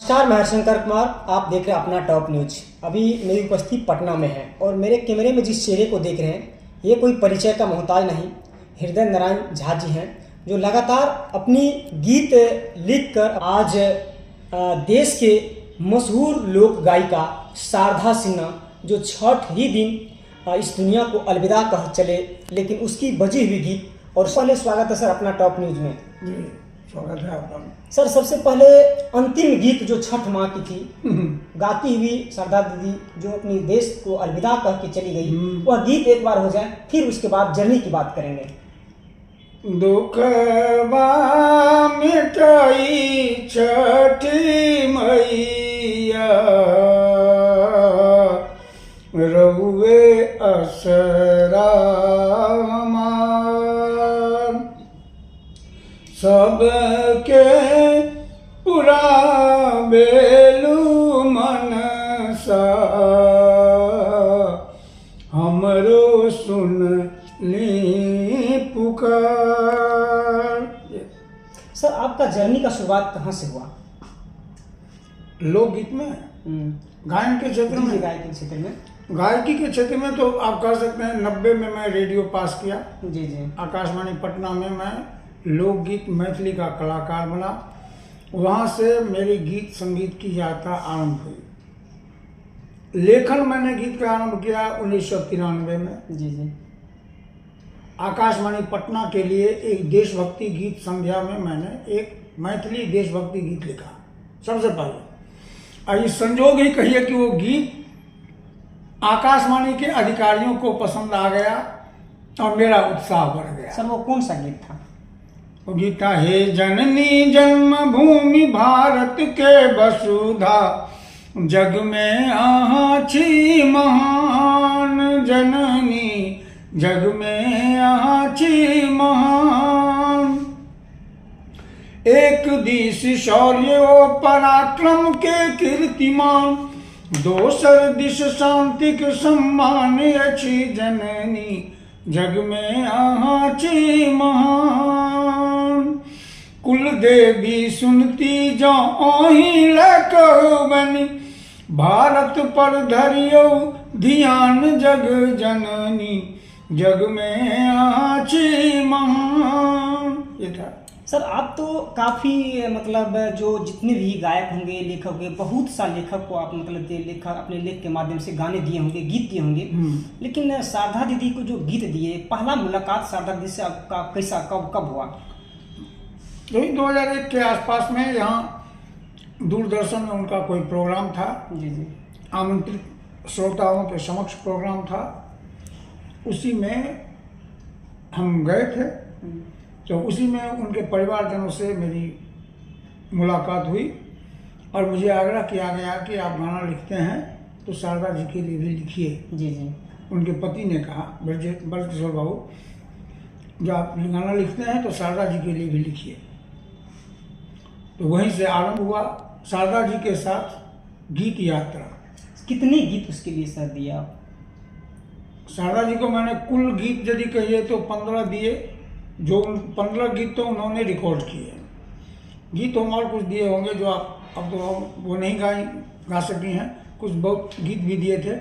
नमस्कार, मैं हरशंकर कुमार। आप देख रहे हैं अपना टॉप न्यूज। अभी मेरी उपस्थिति पटना में है और मेरे कैमरे में जिस चेहरे को देख रहे हैं ये कोई परिचय का मोहताज नहीं, हृदय नारायण झा जी हैं, जो लगातार अपनी गीत लिखकर आज देश के मशहूर लोक गायिका शारदा सिन्हा जो छठ ही दिन इस दुनिया को अलविदा कह चले, लेकिन उसकी बजी हुई गीत। और पहले स्वागत है सर अपना टॉप न्यूज में। जी स्वागत है आपका। सर सबसे पहले अंतिम गीत जो छठ माँ की थी गाती हुई शारदा दीदी जो अपनी देश को अलविदा कह के चली गई, वह गीत एक बार हो जाए, फिर उसके बाद जर्नी की बात करेंगे। दुखवा मिटाई छठी मैया, रहुए असरा हमार, सबके पुरा बेलू मनसा, हमरो सुन ली पुकार। सर आपका जर्नी का शुरुआत कहाँ से हुआ? लोकगीत में, गायन के क्षेत्र में। गायकी के क्षेत्र में, गायकी के क्षेत्र में तो आप कह सकते हैं 90 में मैं रेडियो पास किया। जी जी। आकाशवाणी पटना में मैं लोकगीत मैथिली का कलाकार बना। वहाँ से मेरी गीत संगीत की यात्रा आरंभ हुई। लेखन मैंने गीत का आरंभ किया 1993 में। जी जी। आकाशवाणी पटना के लिए एक देशभक्ति गीत संध्या में मैंने एक मैथिली देशभक्ति गीत लिखा सबसे पहले। और ये संजोग ही कहिए कि वो गीत आकाशवाणी के अधिकारियों को पसंद आ गया और मेरा उत्साह बढ़ गया। सर वो कौन सा गीत था? वो गीत था, हे जननी जन्मभूमि भारत के वसुधा, जग में आहाँ छी महान जननी, जग में आहाँ छी महान, एक दिश शौर्य ओ पराक्रम के कीर्तिमान, दोसर दिश शांतिक सम्मान अछि जननी, जग में आहाँ छी महान, कुल देवी सुनती जो आही लकबनी, भारत पर धरियो ध्यान जग जननी, जग में आहाँ छी महान। ये था। सर आप तो काफ़ी मतलब जो जितने भी गायक होंगे, लेखक होंगे, बहुत सा लेखक को आप मतलब लेखक अपने लेख के माध्यम से गाने दिए होंगे, गीत दिए होंगे, लेकिन शारदा दीदी को जो गीत दिए, पहला मुलाकात शारदा दीदी से आपका कैसा कब हुआ? यही 2001 के आसपास में यहाँ दूरदर्शन में उनका कोई प्रोग्राम था। जी जी। आमंत्रित श्रोताओं के समक्ष प्रोग्राम था, उसी में हम गए थे। तो उसी में उनके परिवारजनों से मेरी मुलाकात हुई और मुझे आग्रह किया गया कि आप गाना लिखते हैं तो शारदा जी के लिए भी लिखिए। जी जी। उनके पति ने कहा, ब्रजकिशोर बाबू, जब आप गाना लिखते हैं तो शारदा जी के लिए भी लिखिए। तो वहीं से आरंभ हुआ शारदा जी के साथ गीत यात्रा। कितने गीत उसके लिए सर दिए आप? शारदा जी को मैंने कुल गीत यदि कहिए तो 15 दिए, जो 15 गीत तो उन्होंने रिकॉर्ड किए। गीत हम और कुछ दिए होंगे जो आप अब तो वो नहीं गा सकी हैं, कुछ बहुत गीत भी दिए थे,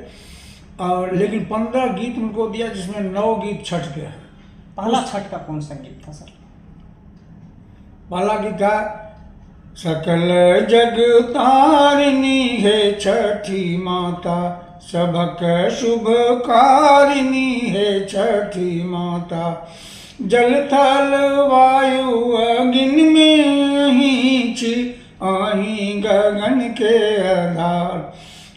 और लेकिन 15 गीत उनको दिया जिसमें 9 गीत छठ के हैं। पहला छठ का कौन सा गीत था सर? पहला गीत था, सकल जग तारिणी है छठी माता, सबक शुभकारिणी है छठी माता, जल थल वायु अग्नि में अहीं छी, आही गगन के आधार,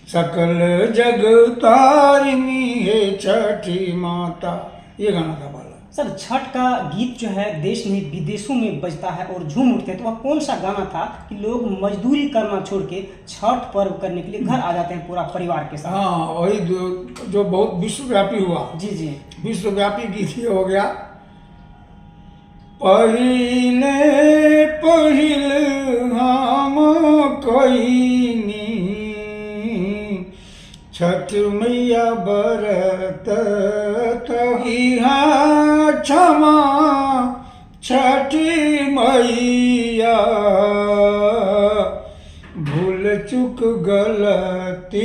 सकल जग तारिणी है छठी माता। ये गाना था पहला। सर छठ का गीत जो है देश में विदेशों में बजता है और झूम उठते हैं, तो वह कौन सा गाना था कि लोग मजदूरी करना छोड़ के छठ पर्व करने के लिए घर आ जाते हैं पूरा परिवार के साथ? हाँ, वही जो बहुत विश्वव्यापी हुआ। जी जी। विश्वव्यापी गीत ये हो गया, पहिले पहिल हम कोइनी, छठ मैया बरत तहिया क्षमा, छठी मैया भू भूल चुक गलती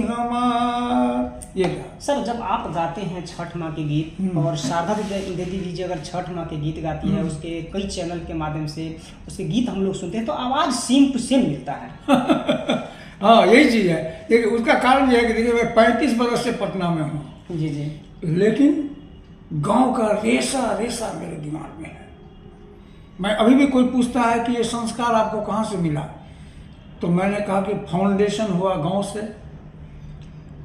हमार। ये क्या सर, जब आप गाते हैं छठ माँ के गीत और शारदा दीदी जी अगर छठ माँ के गीत गाती है, उसके कई चैनल के माध्यम से उसके गीत हम लोग सुनते हैं तो आवाज़ सेम टू सेम मिलता है। हाँ, यही चीज़ है। देखिए, उसका कारण यह है कि देखिए, मैं 35 बरस से पटना में हूँ, जी जी, लेकिन गांव का रेसा रेसा मेरे दिमाग में है। मैं अभी भी कोई पूछता है कि ये संस्कार आपको कहाँ से मिला, तो मैंने कहा कि फाउंडेशन हुआ गांव से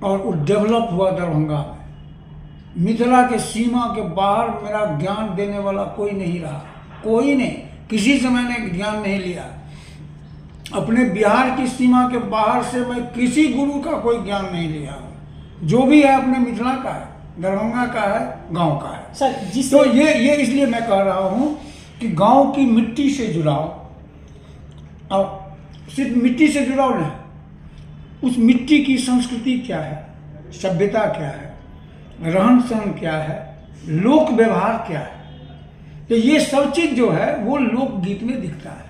और वो डेवलप हुआ दरभंगा में। मिथिला के सीमा के बाहर मेरा ज्ञान देने वाला कोई नहीं रहा, कोई नहीं, किसी से मैंने ज्ञान नहीं लिया। अपने बिहार की सीमा के बाहर से मैं किसी गुरु का कोई ज्ञान नहीं लिया। जो भी है अपने मिथिला का है, दरभंगा का है, गांव का है। सर जिस तो ये इसलिए मैं कह रहा हूँ कि गांव की मिट्टी से जुड़ाव, और सिर्फ मिट्टी से जुड़ाव नहीं, उस मिट्टी की संस्कृति क्या है, सभ्यता क्या है, रहन सहन क्या है, लोक व्यवहार क्या है, तो ये सब चीज़ जो है वो लोकगीत में दिखता है।